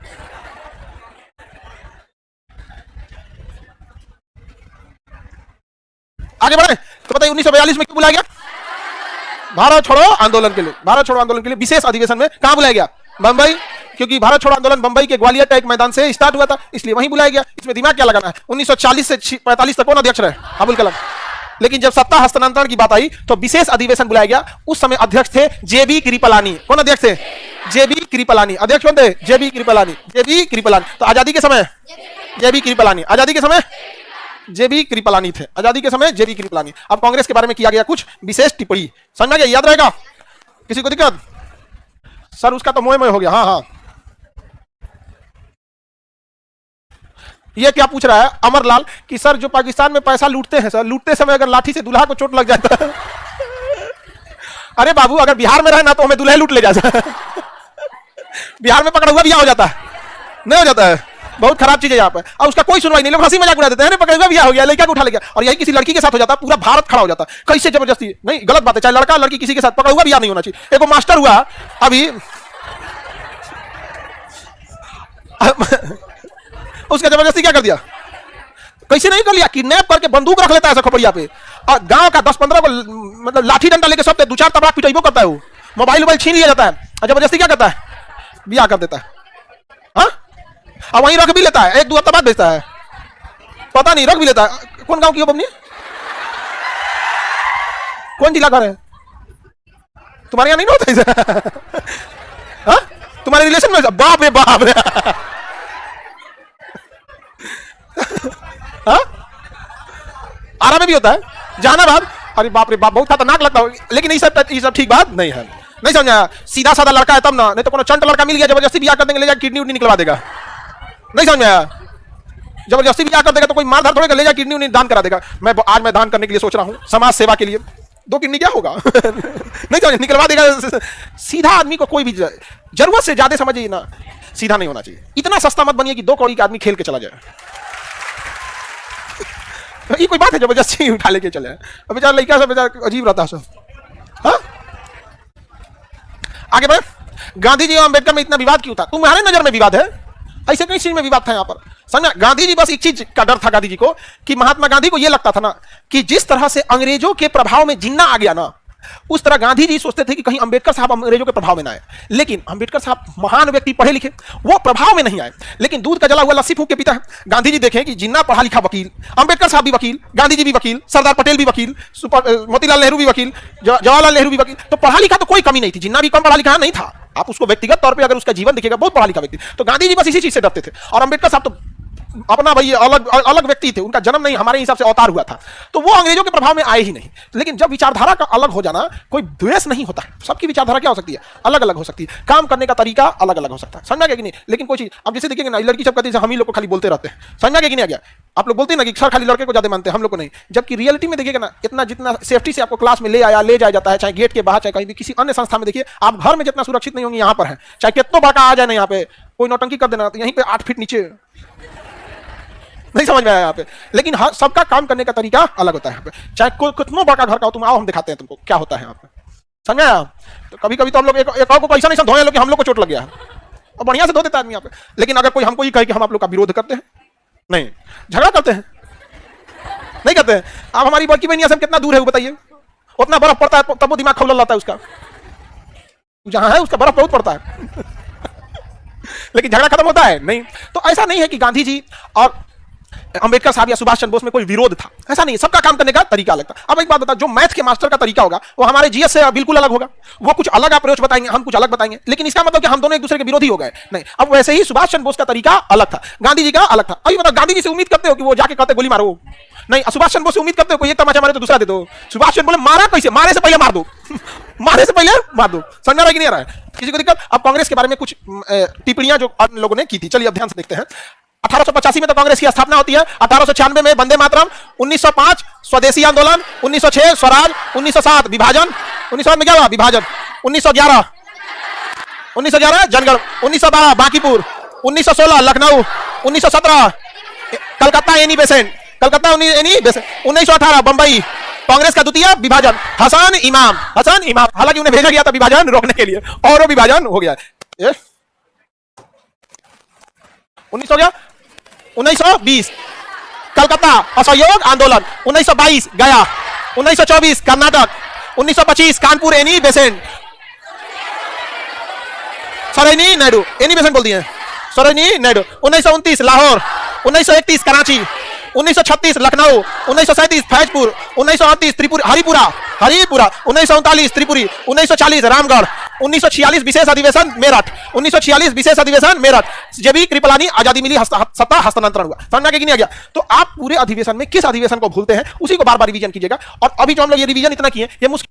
आगे बढ़े तो बताइए 1942 में क्यों बुलाया गया? भारत छोड़ो आंदोलन के लिए, भारत छोड़ो आंदोलन के लिए विशेष अधिवेशन में कहां बुलाया गया? बंबई, क्योंकि भारत छोड़ो आंदोलन बंबई के ग्वालियर का एक मैदान से स्टार्ट हुआ था, इसलिए वहीं बुलाया गया। इसमें दिमाग क्या लगाना है? 1940 से 45 तक कौन अध्यक्ष रहे? अबुल कलाम। लेकिन जब सत्ता हस्तांतरण की बात आई तो विशेष अधिवेशन बुलाया गया। उस समय अध्यक्ष थे जेबी कृपलानी। कौन अध्यक्ष थे? जेबी कृपलानी। अध्यक्ष कौन थे? जेबी कृपलानी। जेबी कृपलानी। तो आजादी के समय जेबी कृपलानी, आजादी के समय जेबी कृपलानी थे, आजादी के समय जेबी कृपलानी। अब कांग्रेस के बारे में किया गया कुछ विशेष टिप्पणी, समझ में गया? याद रहेगा? किसी को दिक्कत? सर उसका तो मोह मोह हो गया। हाँ हाँ, ये क्या पूछ रहा है अमरलाल कि सर जो पाकिस्तान में पैसा लूटते हैं सर, लूटते समय अगर लाठी से दूल्हा को चोट लग जाता है अरे बाबू अगर बिहार में रहे ना तो हमें दूल्हे लूट ले जाता है बिहार में पकड़ा हुआ बियाह हो जाता है, नहीं हो जाता है? बहुत खराब चीज है यहाँ पे। और उसका कोई सुनवाई नहीं, लोग हंसी मजाक उड़ा देते हैं, पकड़ा हुआ बियाह हो गया, लड़का को उठा ले गया। और यही किसी लड़की के साथ हो जाता है, पूरा भारत खड़ा हो जाता है। कैसे जबरदस्ती? नहीं, गलत बात है। चाहे लड़का लड़की किसी के साथ, पकड़ा हुआ बियाह नहीं होना चाहिए। एक मास्टर हुआ अभी उसका जबरदस्ती क्या कर दिया? कैसे नहीं कर लिया? किडनैप करके बंदूक रख लेता है खोपड़िया पे, और गांव का 10-15 को मतलब लाठी डंडा लेके सब 2-4 तबला पिटाइबो करता है। वो मोबाइल छीन लिया जाता है और जबरदस्ती क्या करता है? बियाह कर देता है। हाँ, और वहीं रख भी लेता है, 1-2 हफ्ता बाद भेजता है, पता नहीं, रख भी लेता है। कौन गांव की हो बबनी? कौन जिला घर है तुम्हारे? यहाँ नहीं होता ऐसा? हाँ, तुम्हारे रिलेशन में? बाप रे बाप रे हाँ, आरा में भी होता है, जहानाबाद। अरे बाप रे बाप, बहुत खतरनाक लगता है। लेकिन ये सब ठीक बात नहीं है, नहीं समझा? सीधा साधा लड़का है तब ना, नहीं तो कोनो चंट लड़का मिल गया जबरदस्ती बियाह कर देंगे, ले जाकर किडनी उडनी निकलवा देगा। नहीं समझ में आया? जबरदस्ती बियाह कर देगा तो कोई मार धार थोड़े ले जाकर किडनी उडनी दान करा देगा। आज मैं दान करने के लिए सोच रहा हूँ, समाज सेवा के लिए। 2 किडनी क्या होगा नहीं समझ, निकलवा देगा। सीधा आदमी को कोई भी जरूरत से ज्यादा समझिए ना, सीधा नहीं होना चाहिए। इतना सस्ता मत बनिए कि 2 कौड़ी का आदमी खेल के चला जाए। ये कोई बात है जबरदस्ती उठा लेके चले? अब बेचारा लड़का सब बेचारा अजीब रहता है सब। हाँ, आगे बढ़े। गांधी जी और अंबेडकर में इतना विवाद क्यों था? तुम्हारे नजर में विवाद है? ऐसे कई चीज में विवाद था यहाँ पर, समझा? गांधी जी बस एक चीज का डर था गांधी जी को, कि महात्मा गांधी को यह लगता था ना कि जिस तरह से अंग्रेजों के प्रभाव में जिन्ना आ गया ना, उस तरह गांधी जी सोचते थे कि कहीं अंबेडकर साहब अंग्रेजों के प्रभाव में ना आए। लेकिन अंबेडकर साहब महान व्यक्ति, पढ़े लिखे, वो प्रभाव में नहीं आए, लेकिन दूध का जला हुआ लस्सी फूंक के पीता है। गांधी जी देखें कि जिन्ना पढ़ा लिखा वकील, अंबेडकर साहब भी वकील, गांधी जी भी वकील, सरदार पटेल भी वकील, मोतीलाल नेहरू भी वकील, जवाहरलाल नेहरू भी वकील, तो पढ़ा लिखा तो कोई कमी नहीं थी। जिन्ना भी कम पढ़ा लिखा नहीं था। आप उसको व्यक्तिगत तौर पर अगर उसका जीवन दिखेगा, बहुत पढ़ा लिखा व्यक्ति। तो गांधी जी बस इसी चीज से डरते थे। और अंबेडकर साहब तो अपना भाई अलग अलग व्यक्ति थे, उनका जन्म नहीं हमारे हिसाब से अवतार हुआ था, तो वो अंग्रेजों के प्रभाव में आए ही नहीं। लेकिन जब विचारधारा का अलग हो जाना, कोई द्वेष नहीं होता। सबकी विचारधारा क्या हो सकती है? अलग अलग हो सकती है, काम करने का तरीका अलग अलग हो सकता है, समझ में कि नहीं? लेकिन कोई चीज अब जैसे देखिए ना, लड़की सब कहती है हम ही लोग को खाली बोलते रहते हैं, समझ में कि नहीं आ गया? आप लोग बोलते हैं ना कि सर खाली लड़के को ज्यादा मानते हैं, हम लोग को नहीं। जबकि रियलिटी में देखिएगा ना, इतना जितना सेफ्टी से आपको क्लास में ले जाया जाता है, चाहे गेट के बाहर, चाहे कहीं भी किसी अन्य संस्था में देखिए, आप घर में जितना सुरक्षित नहीं होंगे यहाँ पर है। चाहे कितना बड़का आ जाए ना, यहाँ पे कोई नौटंकी कर देना तो यहीं पे 8 फीट नीचे, नहीं समझ में आया यहाँ पे। लेकिन हाँ, सबका काम करने का तरीका अलग होता है यहाँ पे। चाहे कोई कितना बड़ा घर का हो, तुम आओ हम दिखाते हैं तुमको क्या होता है यहाँ पे, समझ में आया? तो कभी कभी तो हम लोग एक को ऐसा नहीं धोए लोग कि हम लोग को चोट लग गया है, और बढ़िया से धो देता है आदमी यहाँ पे। लेकिन अगर कोई हमको ये कहे कि हम आप लोग का विरोध करते हैं, नहीं, झगड़ा करते हैं, नहीं करते हैं। आप हमारी बड़की बहनिया से कितना दूर है वो बताइए? उतना बर्फ पड़ता है तब वो दिमाग खौल लाता है उसका, जहां है उसका बर्फ बहुत पड़ता है लेकिन झगड़ा खत्म होता है नहीं। तो ऐसा नहीं है कि गांधी जी और अंबेडकर साहब या सुभाष चंद्र बोस में कोई विरोध था, ऐसा नहीं। सबका काम करने का तरीका अलग था। अब एक बात बता, जो मैथ के मास्टर का तरीका होगा वो हमारे जीएस से बिल्कुल अलग होगा। वो कुछ अलग अप्रोच बताएंगे, हम कुछ अलग बताएंगे, लेकिन इसका मतलब कि हम दोनों एक दूसरे के विरोधी हो गए नहीं। अब वैसे ही सुभाष चंद्र बोस का तरीका अलग था, गांधी जी का अलग था। अभी मतलब गांधी जी से उम्मीद करते हो कि वो जाके कहते गोली मारो, नहीं। सुभाष चंद्र बोस से उम्मीद करते हो कोई एक तमाचा मारे तो दूसरा दे दो। सुभाष चंद्र बोले मारा कैसे? मारे से पहले मार दो मारे से पहले मार दो। समझ रहा है कि नहीं आ रहा है किसी को दिक्कत? अब कांग्रेस के बारे में कुछ टिप्पणियां जो अन्य लोगों ने की थी, चलिए अब ध्यान से देखते हैं। 1885 में तो कांग्रेस की स्थापना होती है, 1896 में वंदे मातरम, 1905 स्वदेशी आंदोलन, 1906 स्वराज, 1907 विभाजन, 1907 में क्या हुआ? विभाजन, 1911 जनगण, 1912 Bankipur, 1916 Lucknow, 1917 Calcutta Annie Besant, Calcutta Annie Besant, 1918 Bombay, Congress का द्वितीय विभाजन, हसन इमाम, हसन इमाम, हालांकि उन्हें भेजा गया था विभाजन रोकने के लिए और वो विभाजन हो गया। 19 हो गया। 1920 कलकत्ता असहयोग आंदोलन, 1922 गया, 1924 Karnataka, 1925 Kanpur Annie Besant, Sarojini Naidu, Annie Besant बोल दिए, सरोजिनी नायडू, 1929 लाहौर, 1931 कराची, 1936 लखनऊ, 1937 फैजपुर, 1938 त्रिपुरा हरिपुरा, 1939 त्रिपुरी, 1940 रामगढ़, 1946 विशेष अधिवेशन मेरठ, 1946 विशेष अधिवेशन मेरठ, जेबी कृपलानी आजादी मिली, सत्ता हस्तांतरण हुआ। समझ में नहीं आ गया? तो आप पूरे अधिवेशन में किस अधिवेशन को भूलते हैं उसी को बार बार रिवीजन कीजिएगा। और अभी जो हम लोग ये रिवीजन इतना किए ये मुश्किल,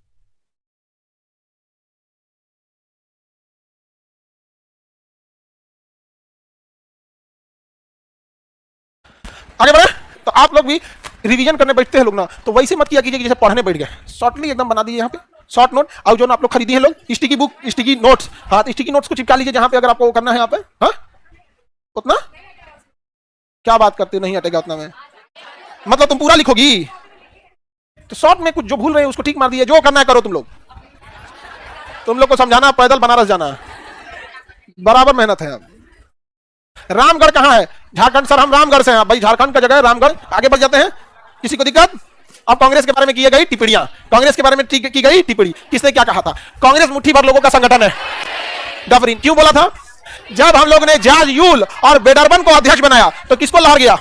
आगे बढ़े। तो आप लोग भी रिवीजन करने बैठते हैं लोग ना, तो वैसे मत किया कीजिए कि जैसे पढ़ने बैठ गए, शॉर्टली एकदम बना दीजिए यहाँ पे शॉर्ट नोट। और जो ना आप लोग खरीदी है लोग स्टिकी बुक, स्टिकी नोट्स, हाँ तो स्टिकी नोट्स को चिपका लीजिए जहां पे अगर आपको करना है यहाँ पे। हाँ उतना क्या बात करते नहीं हटेगा उतना में, मतलब तुम पूरा लिखोगी तो शॉर्ट में कुछ जो भूल रहे हैं उसको ठीक मार दिए, जो करना है करो। तुम लोग को समझाना, पैदल बनारस जाना बराबर मेहनत है। रामगढ़ कहाँ है? झारखंड। सर हम रामगढ़ से हैं। भाई झारखंड का जगह है रामगढ़। आगे बढ़ जाते हैं, किसी को दिक्कत? अब कांग्रेस के बारे में की गई टिप्पणियां, कांग्रेस के बारे में की गई टिप्पणी। किसने क्या कहा था? कांग्रेस मुट्ठी भर लोगों का संगठन है। डफरीन क्यों बोला था? जब हम लोग ने जाज यूल और बेडरबन को अध्यक्ष बनाया तो किसको लहर गया?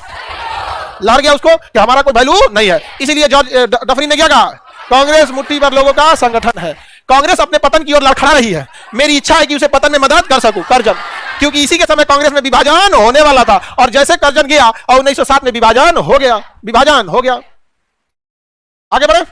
लहर गया उसको कि हमारा कोई वैल्यू नहीं है, इसीलिए जॉर्ज डफरीन ने क्या कहा? कांग्रेस मुट्ठी भर लोगों का संगठन है। कांग्रेस अपने पतन की ओर लड़खड़ा रही है। मेरी इच्छा है कि उसे पतन में मदद कर सकूं, करजन, क्योंकि इसी के समय कांग्रेस में विभाजन होने वाला था और जैसे करजन गया और 1907 में विभाजन हो गया, विभाजन हो गया। आगे बढ़े।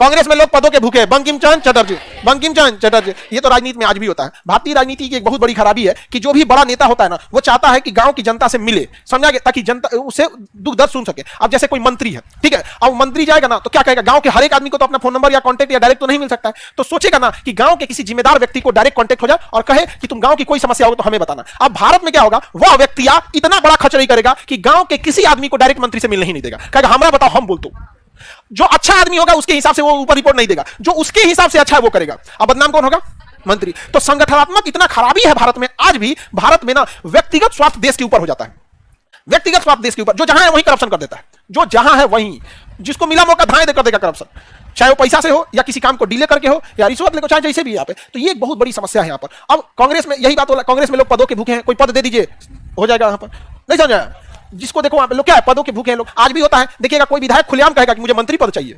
कांग्रेस में लोग पदों के भूखे। बंकिम चंद्र चटर्जी, बंकिम चंद्र चटर्जी। ये तो राजनीति में आज भी होता है। भारतीय राजनीति की एक बहुत बड़ी खराबी है कि जो भी बड़ा नेता होता है ना, वो चाहता है कि गांव की जनता से मिले, समझा गया, ताकि जनता उसे दुख दर्द सुन सके। अब जैसे कोई मंत्री है, ठीक है, अब मंत्री जाएगा ना तो क्या कहेगा? गांव के हर एक आदमी को तो अपना फोन नंबर या कॉन्टेक्ट या डायरेक्ट तो नहीं मिल सकता है, तो सोचेगा ना कि गांव के किसी जिम्मेदार व्यक्ति को डायरेक्ट कॉन्टेक्ट हो जाए और कहे कि तुम गांव की कोई समस्या हो तो हमें बताना। अब भारत में क्या होगा? वह व्यक्ति इतना बड़ा खचड़ी करेगा कि गांव के किसी आदमी को डायरेक्ट मंत्री से मिलने ही नहीं देगा। कहेगा हमारा बताओ, हम बोल दो। जो अच्छा आदमी होगा उसके हिसाब से वो ऊपर रिपोर्ट नहीं देगा, जो उसके हिसाब से अच्छा है वो करेगा। अब बदनाम कौन होगा? मंत्री। तो संगठनात्मक इतना खराबी है भारत में। आज भी भारत में ना व्यक्तिगत स्वार्थ देश के ऊपर हो जाता है। व्यक्तिगत स्वार्थ देश के ऊपर, जो जहां है वहीं करप्शन कर देता है, जो जहां है वहीं जिसको मिला मौका धाए कर देगा करप्शन, चाहे वो पैसा से हो या किसी काम को डिले करके हो या रिश्वत लेकर, चाहे जैसे भी यहाँ पे। तो ये एक बहुत बड़ी समस्या है यहाँ पर। अब कांग्रेस में यही बात हो, कांग्रेस में लोग पदों के भूखे हैं, कोई पद दे दीजिए हो जाएगा यहाँ पर। नहीं समझा? जिसको देखो वहां पे लोग क्या है? पदों के भूखे हैं लोग। आज भी होता है, देखिएगा कोई विधायक खुलेआम कहेगा कि मुझे मंत्री पद चाहिए।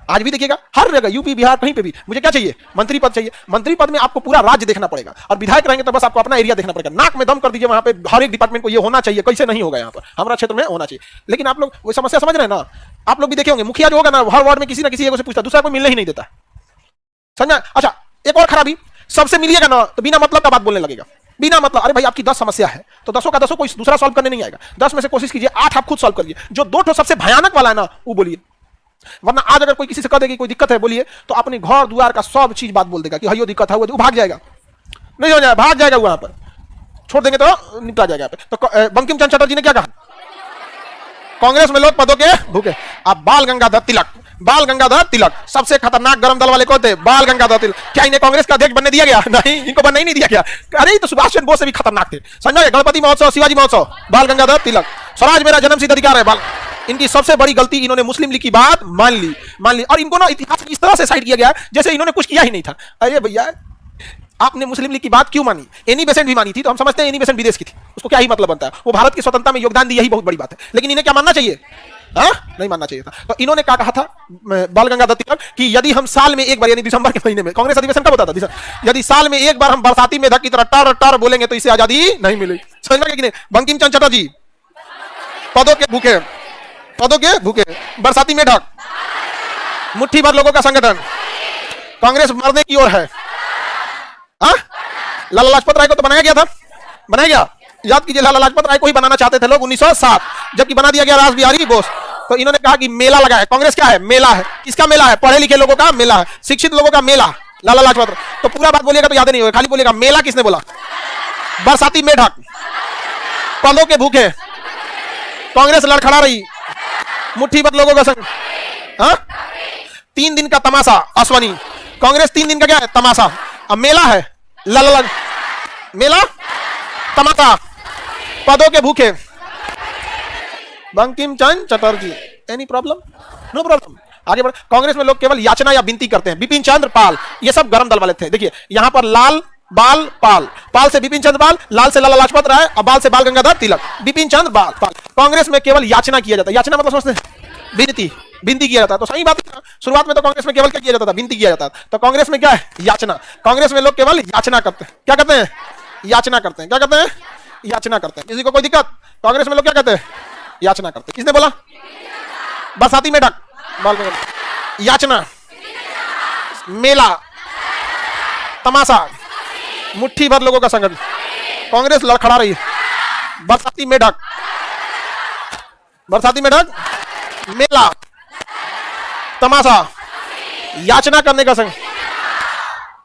आज भी देखिएगा हर जगह, यूपी बिहार कहीं पे भी, मुझे क्या चाहिए? मंत्री पद चाहिए। मंत्री पद में आपको पूरा राज्य देखना पड़ेगा और विधायक रहेंगे तो बस आपको अपना एरिया देखना पड़ेगा। नाक में दम कर दीजिए वहां पे, हर एक डिपार्टमेंट को ये होना चाहिए, कैसे नहीं होगा? यहाँ पर हमारा क्षेत्र में होना चाहिए। लेकिन आप लोग वो समस्या समझ रहे हैं ना? आप लोग भी देखे होंगे, मुखिया जो होगा ना, हर वार्ड में किसी ना किसी एक से पूछता, दूसरा कोई मिलने ही नहीं देता। समझा? अच्छा, एक और खराबी, सबसे मिलिएगा ना तो बिना मतलब का बात बोलने लगेगा, बिना मतलब। अरे भाई आपकी 10 समस्या है तो 10 का 10 कोई दूसरा सॉल्व करने नहीं आएगा। 10 में से कोशिश कीजिए 8 आप खुद सॉल्व करिए। जो 2 ठो सबसे भयानक वाला है ना वो बोलिए, वरना आज अगर कोई किसी से कह देगी कोई दिक्कत है बोलिए, तो अपने घर द्वार का सब चीज बात बोल देगा कि हयो दिक्कत है, वो भाग जाएगा, नहीं हो जाएगा, भाग जाएगा वहां पर, छोड़ देंगे तो निपटा जाएगा। तो बंकिम चंद्र चटर्जी ने क्या कहा? कांग्रेस में लोग पदों के भूखे। अब बाल गंगाधर तिलक, बाल गंगाधर तिलक सबसे खतरनाक गरम दल वाले कौन थे? बाल गंगाधर तिलक। क्या इन्हें कांग्रेस का अध्यक्ष बनने दिया गया? नहीं, इनको बनने ही नहीं दिया गया। अरे तो सुभाष चंद्र बोस से भी खतरनाक थे। समझा? गणपति महोत्सव, शिवाजी महोत्सव, बाल गंगाधर तिलक। स्वराज मेरा जन्मसिद्ध अधिकार है, बाल। इनकी सबसे बड़ी गलती, इन्होंने मुस्लिम लीग की बात मान ली और इनको ना इतिहास इस तरह से साइड किया गया जैसे इन्होंने कुछ किया ही नहीं था। अरे भैया आपने मुस्लिम लीग की बात क्यों मानी? एनी बेसेंट भी मानी थी तो हम समझते हैं एनी बेसेंट विदेश की थी, उसको क्या ही मतलब बनता है? वो भारत की स्वतंत्रता में योगदान दी, यही बहुत बड़ी बात है। लेकिन इन्हें क्या मानना चाहिए? नहीं मानना चाहिए था। तो इन्होंने क्या कहा था बाल गंगाधर तिलक कि यदि हम साल में एक बार, यानी दिसंबर के महीने में, कांग्रेस अधिवेशन कब होता था? यदि साल में एक बार हम बरसाती में धक की तरह टर टर बोलेंगे तो इसे आजादी नहीं मिलेगी। समझ में कि नहीं? बंकिम चंद्र चटर्जी पदों के भूखे, पदों के भूखे, बरसाती में ढक, मुट्ठी भर लोगों का संगठन, कांग्रेस मरने की ओर है। लाला लाजपत राय को तो बनाया गया था, बनाया गया, याद कीजिए, लाला लाजपत राय को ही बनाना चाहते थे लोग 1907, जबकि बना दिया गया रास बिहारी बोस। तो इन्होंने कहा कि मेला लगा है। कांग्रेस क्या है? मेला है। किसका मेला है? पढ़े लिखे लोगों का मेला है, शिक्षित लोगों का मेला। लाला लाजपत राय। तो पूरा बात बोलिएगा तो याद नहीं होगा, खाली बोलिएगा मेला किसने बोला? बरसाती में ढक, पदों के भूखे, कांग्रेस लड़खड़ा रही, मुट्ठी भर लोगों का संग। हाँ 3 दिन का तमाशा अश्वनी, कांग्रेस 3 दिन का क्या है तमाशा। अब मेला है लल मेला तमाशा, पदों के भूखे। Bankim Chandra Chatterjee, any problem? No problem. आगे बढ़। कांग्रेस में लोग केवल याचना या विनती करते हैं। बिपिन चंद्र पाल, ये सब गरम दल वाले थे। देखिए यहां पर लाल बाल पाल, पाल से बिपिन चंद्र पाल, लाल से लाला लाजपत राय और बाल से बाल गंगाधर तिलक, बिपिन चंद्र पाल। कांग्रेस में केवल याचना किया जाता है। याचना मतलब समझते हैं विनती, विनती किया जाता है। तो सही बात है, शुरुआत में तो कांग्रेस में केवल क्या किया जाता था, विनती किया जाता था। तो कांग्रेस में क्या है याचना। कांग्रेस में लोग केवल याचना करते हैं। क्या करते हैं याचना करते हैं। क्या करते हैं याचना करते हैं। किसी को कोई दिक्कत? कांग्रेस में लोग क्या कहते हैं याचना करते हैं। किसने बोला? बरसाती मेढक, याचना, मेला, तमाशा, मुट्ठी भर लोगों का संगठन। कांग्रेस लड़खड़ा रही है। बरसाती मेढक, बरसाती मेढक, मेला, तमाशा, याचना करने का संघ।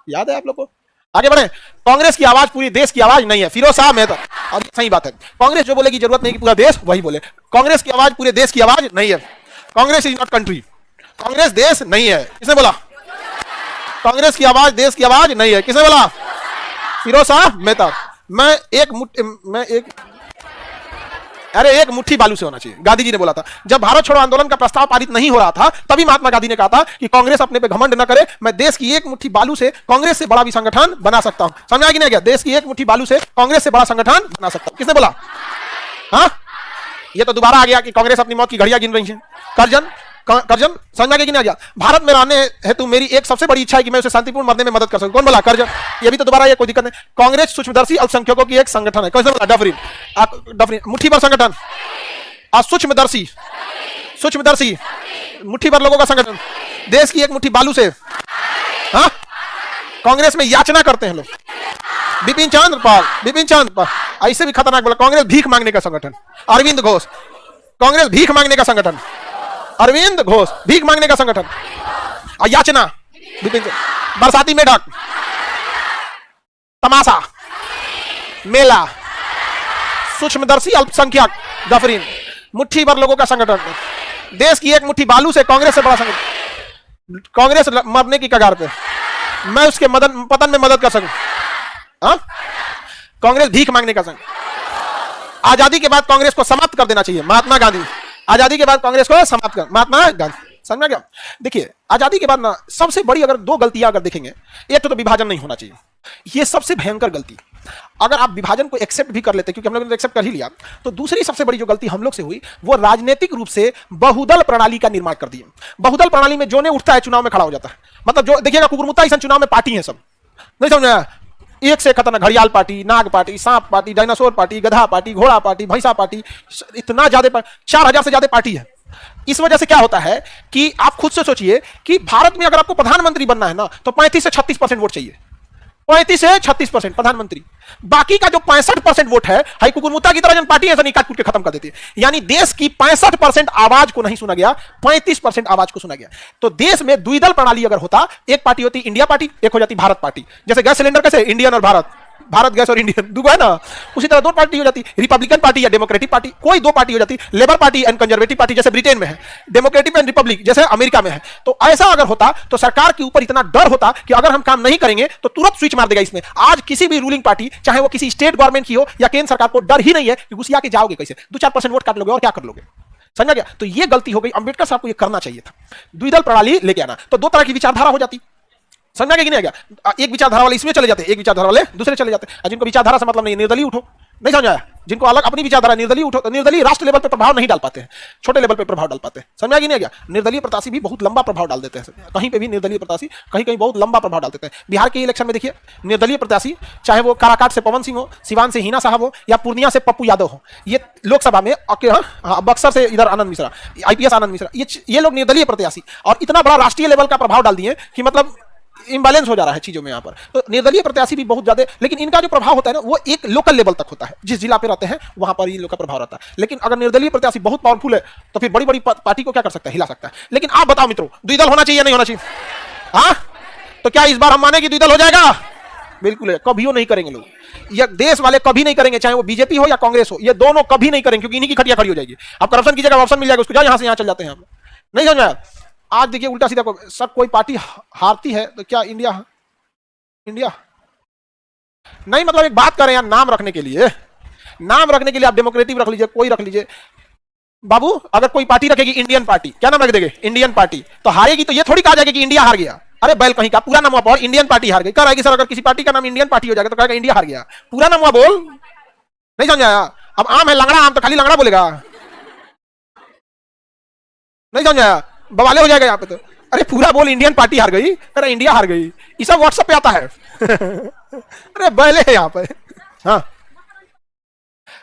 याद है आप लोग को? आगे बढ़े। कांग्रेस की आवाज पूरी देश की आवाज नहीं है। फिरोज शाह मेहता, और सही बात है, कांग्रेस जो बोलेगी जरूरत नहीं कि पूरा देश वही बोले। कांग्रेस की आवाज पूरे देश की आवाज नहीं है। Congress is not country. Congress देश नहीं है। किसने बोला? कांग्रेस की आवाज देश की आवाज नहीं है। किसने बोला? फिरोज शाह मेहता। अरे एक मुट्ठी बालू से होना चाहिए, गांधी जी ने बोला था। जब भारत छोड़ो आंदोलन का प्रस्ताव पारित नहीं हो रहा था, तभी महात्मा गांधी ने कहा था कि कांग्रेस अपने पे घमंड न करे, मैं देश की एक मुट्ठी बालू से कांग्रेस से बड़ा भी संगठन बना सकता हूं। समझ आ गया क्या? देश की एक मुट्ठी बालू से कांग्रेस से बड़ा संगठन बना सकता हूं। किसने बोला? हाँ, ये तो दोबारा आ गया कि कांग्रेस अपनी मौत की घड़ियां गिन रही है। करजन समझ में नहीं आ गया। भारत में रहने हेतु मेरी एक सबसे बड़ी इच्छा है कि मैं उसे शांतिपूर्ण मरने में मदद कर सकूं। कौन बोला? करजन। ये भी तो दोबारा, ये कोई दिक्कत नहीं। कांग्रेस सूक्ष्मदर्शी अल्पसंख्यकों की एक संगठन है। कैसे बोला? डफरीन, मुट्ठी भर संगठन। सूक्ष्मदर्शी, सूक्ष्मदर्शी, मुट्ठी भर लोगों का संगठन, देश की एक मुट्ठी बालू से। हाँ, कांग्रेस में याचना करते हैं लोग। बिपिन चंद्र पाल, बिपिन चंद्र पाल ऐसे भी खतरनाक बोला। कांग्रेस भीख मांगने का संगठन। अरविंद घोष, कांग्रेस भीख मांगने का संगठन। अरविंद घोष, भीख मांगने का संगठन। याचना, बिपिन चंद्र। बरसाती मेढक, तमाशा, मेला, सूक्ष्मदर्शी अल्पसंख्यक, डफरीन, मुट्ठी भर लोगों का संगठन, देश की एक मुट्ठी बालू से कांग्रेस से बड़ा संगठन। कांग्रेस मरने की कगार पे, मैं उसके पतन में मदद कर सकूं। हाँ? कांग्रेस भीख मांगने का संघ। आजादी के बाद कांग्रेस को समाप्त कर देना चाहिए। महात्मा गांधी। आजादी के बाद कांग्रेस को समाप्त कर, महात्मा गांधी। समझ में गया? देखिए आजादी के बाद ना सबसे बड़ी अगर 2 गलतियां अगर देखेंगे, एक तो विभाजन नहीं होना चाहिए। ये सबसे भयंकर गलती। अगर आप विभाजन को एक्सेप्ट भी कर लेते, क्योंकि हम लोगों ने एक्सेप्ट कर ही लिया, तो दूसरी सबसे बड़ी जो गलती हम लोग से हुई वो राजनीतिक रूप से बहुदल प्रणाली का निर्माण कर दिया। बहुदल प्रणाली में जो ने उठता है चुनाव में खड़ा हो जाता है। मतलब जो देखिएगा कुकुरमुत्ता ऐसा चुनाव में पार्टी है सब, नहीं समझ? एक से खतरनाक घड़ियाल पार्टी, नाग पार्टी, सांप पार्टी, डायनासोर पार्टी, गधा पार्टी, घोड़ा पार्टी, भैंसा पार्टी, इतना ज्यादा 4000 से ज्यादा पार्टी है। इस वजह से क्या होता है कि आप खुद से सोचिए कि भारत में अगर आपको प्रधानमंत्री बनना है ना, तो 35 से 36% वोट चाहिए। 35 से 36% प्रधानमंत्री। बाकी का जो 65% वोट है, हाई कुकुरमुत्ता की तरह जन पार्टी है काट कूट के खत्म कर देती है। यानी देश की 65% आवाज को नहीं सुना गया, 35% आवाज को सुना गया। तो देश में द्विदल प्रणाली अगर होता, एक पार्टी होती इंडिया पार्टी, एक हो जाती भारत पार्टी। जैसे गैस सिलेंडर कैसे इंडियन और भारत, भारत गैस और इंडियन दुगो है ना, उसी तरह 2 पार्टी हो जाती, रिपब्लिकन पार्टी या डेमोक्रेटिक पार्टी। कोई 2 पार्टी हो जाती, labour party and conservative party जैसे ब्रिटेन में है, डेमोक्रेटिक एंड रिपब्लिक जैसे अमेरिका में है। तो ऐसा अगर होता तो सरकार के ऊपर इतना डर होता कि अगर हम काम नहीं करेंगे तो तुरंत स्विच मार देगा इसमें। आज किसी भी रूलिंग पार्टी, चाहे वो किसी स्टेट गवर्नमेंट की हो या केंद्र सरकार को, डर ही नहीं है कि घुसिया के जाओगे कैसे, 2-4% वोट काट लोगे और क्या कर लोगे। समझ गया? तो ये गलती हो गई। अंबेडकर साहब को ये करना चाहिए था, द्विदल प्रणाली लेके आना। तो 2 तरह की विचारधारा हो जाती। समझ में कि नहीं आ गया? एक विचारधारा वाले इसमें चले जाते, एक विचारधारा वाले दूसरे चले जाते। जिनको विचारधारा से मतलब नहीं, निर्दलीय उठो। नहीं समझ आया? जिनको अलग अपनी विचारधारा, निर्दलीय उठो। तो निर्दलीय राष्ट्र लेवल पे प्रभाव नहीं डाल पाते हैं, छोटे लेवल पे प्रभाव डाल पाते हैं। समझ में कि नहीं आ गया? निर्दलीय प्रत्याशी भी बहुत लंबा प्रभाव डाल देते हैं। कहीं पे भी निर्दलीय प्रत्याशी कहीं कहीं बहुत लंबा प्रभाव डाल देते हैं। बिहार के इलेक्शन में देखिए, निर्दलीय प्रत्याशी चाहे वो काराकाट से पवन सिंह हो, सिवान से हिना साहब हो, या पूर्णिया से पप्पू यादव हो, ये लोकसभा में, बक्सर से इधर आनंद मिश्रा, IPS आनंद मिश्रा, ये लोग निर्दलीय प्रत्याशी, और इतना बड़ा राष्ट्रीय लेवल का प्रभाव डाल दिए कि मतलब इंबैलेंस हो जा रहा है चीजों में यहाँ पर। तो निर्दलीय प्रत्याशी भी बहुत ज्यादा, लेकिन इनका जो प्रभाव होता है ना, वो एक लोकल लेवल तक होता है। जिस जिला पे रहते हैं वहां पर इन लोग का प्रभाव रहता है। लेकिन अगर निर्दलीय प्रत्याशी बहुत पावरफुल है तो फिर बड़ी बड़ी पार्टी को क्या कर सकता है, हिला सकता है। लेकिन आप बताओ मित्रों, द्विदल होना चाहिए नहीं होना चाहिए? हाँ, तो क्या इस बार हम माने कि द्विदल हो जाएगा? बिल्कुल है, कभी नहीं करेंगे लोग। ये देश वाले कभी नहीं करेंगे, चाहे वो बीजेपी हो या कांग्रेस हो, ये दोनों कभी नहीं करेंगे, क्योंकि इन्हीं की खटिया खड़ी हो जाएगी। अब करप्शन की जगह ऑप्शन मिल जाएगा उसको, जाओ यहाँ से यहाँ चल जाते हैं हम। नहीं समझ में आया? आज देखिए उल्टा सीधा सर कोई पार्टी हारती है तो क्या इंडिया इंडिया नहीं, मतलब एक बात करें यार, नाम रखने के लिए, नाम रखने के लिए आप डेमोक्रेटिक रख लीजिए, कोई रख लीजिए बाबू। अगर कोई पार्टी रखेगी इंडियन पार्टी, क्या नाम रख देंगे इंडियन पार्टी, तो हारेगी तो ये थोड़ी कहा जाएगा कि इंडिया हार गया। अरे बैल कहीं का, पूरा नाम हुआ बोल इंडियन पार्टी हार गई। कह रहा है कि सर अगर किसी पार्टी का नाम इंडियन पार्टी हो जाएगा तो कहेगा इंडिया हार गया, पूरा नाम हुआ बोल। नहीं समझाया? अब आम है लंगड़ा, आम तो खाली लंगड़ा बोलेगा, नहीं समझाया? बवाले हो जाएगा यहाँ पे तो। अरे पूरा बोल इंडियन पार्टी हार गई, अरे इंडिया हार गई, ये सब व्हाट्सएप पे आता है। अरे बैले है यहाँ पे। हाँ,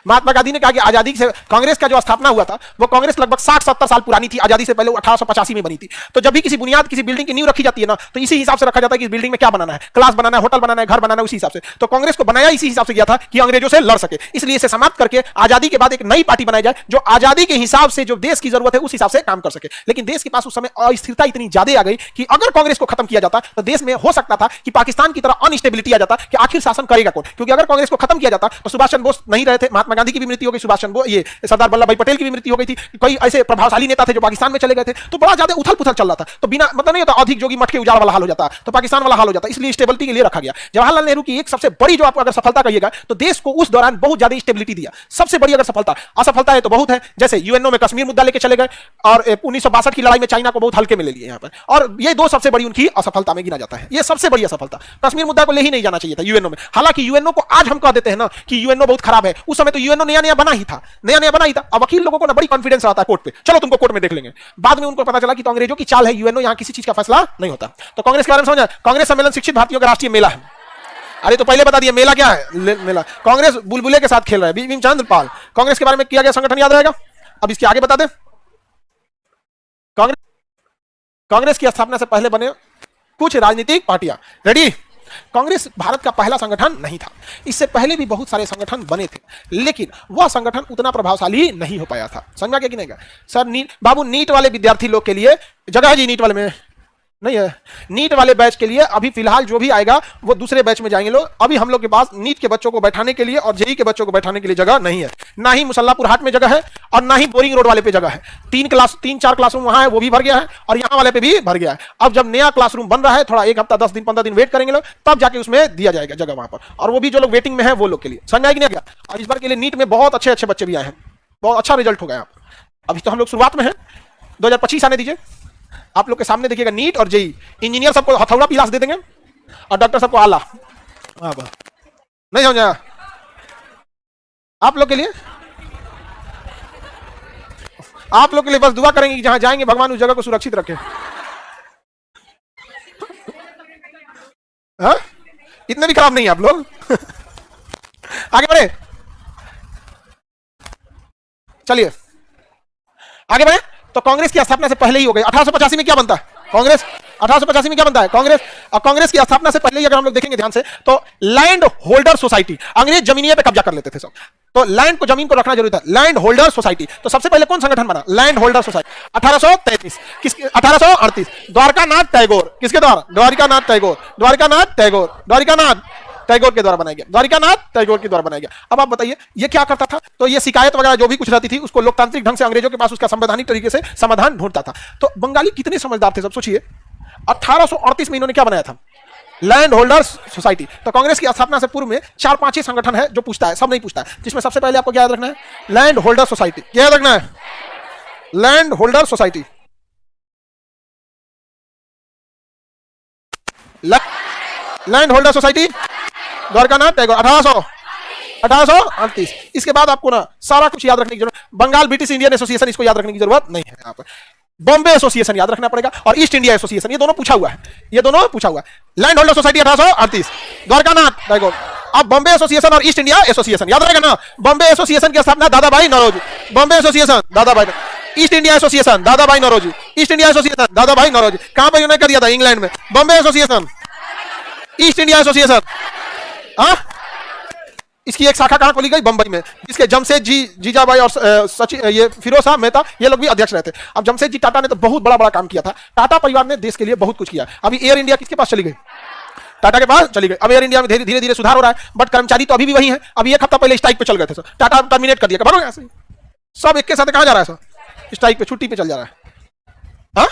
महात्मा गांधी ने कहा कि आजादी से कांग्रेस का जो स्थापना हुआ था वो कांग्रेस लगभग 60-70 साल पुरानी थी, आजादी से पहले 1885 में बनी थी। तो जब भी किसी बुनियाद किसी बिल्डिंग की नींव रखी जाती है ना, तो इसी हिसाब से रखा जाता है कि इस बिल्डिंग में क्या बनाना है, क्लास बनाना है, होटल बनाना है, घर बनाना है, उसी हिसाब से। तो कांग्रेस को बनाया इसी हिसाब से गया था कि अंग्रेजों से लड़ सके, इसलिए इसे समाप्त करके आजादी के बाद एक नई पार्टी बनाई जाए जो आजादी के हिसाब से जो देश की जरूरत है उस हिसाब से काम कर सके। लेकिन देश के पास उस समय अस्थिरता इतनी ज्यादा आ गई कि अगर कांग्रेस को खत्म किया जाता तो देश में हो सकता था कि पाकिस्तान की तरह अनस्टेबिलिटी आ जाता कि आखिर शासन करेगा कौन। क्योंकि अगर कांग्रेस को खत्म किया जाता तो सुभाष चंद्र बोस नहीं रहे थे, महात्मा गांधी की भी मृत्यु हो गई, ये सरदार वल्लभ भाई पटेल की भी मृत्यु हो गई थी, कई ऐसे प्रभावशाली नेता थे जो पाकिस्तान में चले गए थे, तो बड़ा ज्यादा उथल पुथल चल रहा था। तो बिना मतलब नहीं होता, अधिक जोगी मठ के उजाड़ वाला हाल हो जाता, तो पाकिस्तान वाला हाल हो जाता, इसलिए स्टेबिलिटी के लिए रखा गया। जवाहरलाल नेहरू की एक सबसे बड़ी जो आपको अगर सफलता कहिएगा तो देश को उस दौरान बहुत ज्यादा स्टेबिलिटी दिया, सबसे बड़ी अगर सफलता। असफलता है तो बहुत है, जैसे यूएनओ में कश्मीर मुद्दा लेके चले गए और 1962 की लड़ाई में चाइना को बहुत हल्के में ले लिए यहाँ पर, और ये दो सबसे बड़ी उनकी असफलता में गिना जाता है। ये सबसे बड़ी असफलता, कश्मीर मुद्दा को ले ही नहीं जाना चाहिए था यूएनओ में। हालांकि यूएनओ को आज हम कह देते हैं ना कि यूएनओ बहुत खराब है, उस समय तो यूएनओ नया नया बना ही था, नया नया बना ही था। अब वकील लोगों को ना बड़ी कॉन्फिडेंस आता है कोर्ट पे, चलो तुमको कोर्ट में देख लेंगे। बाद में उनको पता चला कि तो अंग्रेजों की चाल है, यूएनओ यहां किसी चीज का फैसला नहीं होता। तो कांग्रेस के बारे में समझा, कांग्रेस सम्मेलन शिक्षित भारतीयों का राष्ट्रीय मेला है। अरे तो पहले बता दिया मेला क्या है, मेला कांग्रेस बुलबुले के साथ खेल रहा है। भीमचंद्र पाल, कांग्रेस के बारे में किया गया संगठन याद रहेगा? अब इसके आगे बता दें, कांग्रेस की स्थापना से पहले बने कुछ राजनीतिक पार्टियां। रेडी? कांग्रेस भारत का पहला संगठन नहीं था, इससे पहले भी बहुत सारे संगठन बने थे, लेकिन वह संगठन उतना प्रभावशाली नहीं हो पाया था। समझा क्या कि नहीं? सर बाबू नीट वाले विद्यार्थी लोग के लिए जगह है जी? नीट वाले में नहीं है। नीट वाले बैच के लिए अभी फिलहाल जो भी आएगा वो दूसरे बैच में जाएंगे लोग। अभी हम लोग के पास नीट के बच्चों को बैठाने के लिए और जेई के बच्चों को बैठाने के लिए जगह नहीं है, ना ही मुसल्लापुर हाट में जगह है और ना ही बोरिंग रोड वाले पे जगह है। 3-4 क्लासरूम वहां है, वो भी भर गया है, और यहाँ वाले पे भी भर गया है। अब जब नया क्लासरूम बन रहा है, थोड़ा 1 हफ्ता 10 दिन 15 दिन वेट करेंगे लोग, तब जाके उसमें दिया जाएगा जगह वहां पर, और वो भी जो लोग वेटिंग में है वो लोग के लिए। समझ आएगी नहीं गया? और इस बार के लिए नीट में बहुत अच्छे अच्छे बच्चे भी आए हैं, बहुत अच्छा रिजल्ट हो गया। अभी तो हम लोग शुरुआत में है, 2025 आने दीजिए, आप लोग के सामने देखिएगा नीट और जेई। इंजीनियर सबको हथौड़ा पिलास दे देंगे और डॉक्टर सबको आला। नहीं समझा? आप लोग के लिए, आप लोग के लिए बस दुआ करेंगे कि जहां जाएंगे भगवान उस जगह को सुरक्षित रखे। हाँ? इतने भी खराब नहीं है आप लोग। आगे बढ़े, चलिए आगे बढ़े। तो कांग्रेस की स्थापना से पहले ही हो गई। 1885 में क्या बनता है कांग्रेस? 1885 में क्या बनता है कांग्रेस? और कांग्रेस की स्थापना से पहले ही अगर हम लोग देखेंगे ध्यान से तो लैंड होल्डर सोसाइटी, अंग्रेज जमीनिया पे कब्जा कर लेते थे सब, तो लैंड को, जमीन को रखना जरूरी था। लैंड होल्डर सोसाइटी, तो सबसे पहले कौन संगठन बना? Land holder society. 1833 किसके? 1838 द्वारकानाथ टैगोर, किसके द्वारा? द्वारिकानाथ टैगोर, द्वारिकानाथ टैगोर, द्वारिकानाथ टैगोर के द्वारा बनाया गया, द्वारिकानाथ टैगोर के द्वारा बनाया गया। अब आप बताइए ये क्या करता था? तो ये शिकायत वगैरह जो भी कुछ रहती थी उसको लोकतांत्रिक ढंग से अंग्रेजों के पास उसका संवैधानिक तरीके से समाधान ढूंढता था। तो बंगाली कितने समझदार थे सब सोचिए। 1838 में इन्होंने क्या बनाया था? Land holders society. तो कांग्रेस की स्थापना से पूर्व में 4-5 ही संगठन है जो पूछता है, सब नहीं पूछता है, जिसमें सबसे पहले आपको क्या याद रखना है? Land holder society. क्या याद रखना है? Land holder society. Land holder society, Dwarkanath Tagore, 1838। इसके बाद आपको ना सारा कुछ याद रखने की जरूरत, बंगाल ब्रिटिश इंडियन एसोसिएशन, इसको याद रखने की जरूरत नहीं है। यहाँ पर बॉम्बे एसोसिएशन याद रखना पड़ेगा, और ईस्ट इंडिया एसोसिएशन, ये दोनों पूछा हुआ है, ये दोनों पूछा हुआ है। Land holder society 1838, Dwarkanath Tagore. अब बॉम्बे एसोसिएशन और ईस्ट इंडिया एसोसिएशन याद रहेगा ना? बॉम्बे एसोसिएशन की स्थापना दादा भाई नौरोजी, बॉम्बे एसोसिएशन दादा भाई। ईस्ट इंडिया एसोसिएशन दादा भाई नौरोजी, ईस्ट इंडिया एसोसिएशन दादा भाई नौरोजी। कहां पर इन्होंने कर दिया था? इंग्लैंड में। Bombay association, east India association. हाँ, इसकी एक शाखा कहां खोली गई? बंबई में, जिसके जमशेद जी जीजाबाई और सचिन, ये फिरोज साहब मेहता, ये लोग भी अध्यक्ष रहते। अब जमशेद जी टाटा ने तो बहुत बड़ा बड़ा काम किया था। टाटा परिवार ने देश के लिए बहुत कुछ किया। अभी एयर इंडिया किसके पास चली गई? टाटा के पास चली गई। अब एयर इंडिया में धीरे धीरे सुधार हो रहा है, बट कर्मचारी तो अभी भी वही है। अभी 1 हफ्ता पहले स्ट्राइक पे चल गए थे, टाटा टर्मिनेट कर दिया। सब एक के साथ कहां जा रहा है? सब स्ट्राइक पे, छुट्टी पे चल जा रहा है। हाँ?